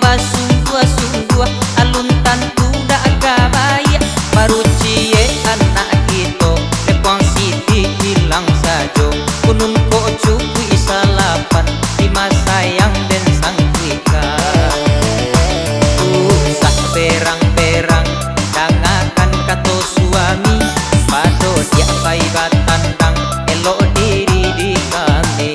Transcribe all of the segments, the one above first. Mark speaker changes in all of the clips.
Speaker 1: basungguh-sungguh alun tantu dak kabaya baru cie anak kita lepang siti hilang sajo kunun ko cukui salapan lima sayang dan sang krika usah perang-perang dangakan kato suami pado dia pai batandang elok diri di kami.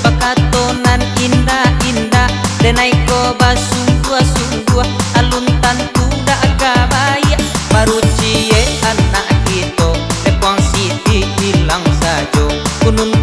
Speaker 1: Pakatonan indah-indah denai ko basungguh-sungguh alun tantu dak kabaya baru cie anak kita lepang siti hilang sajo kunun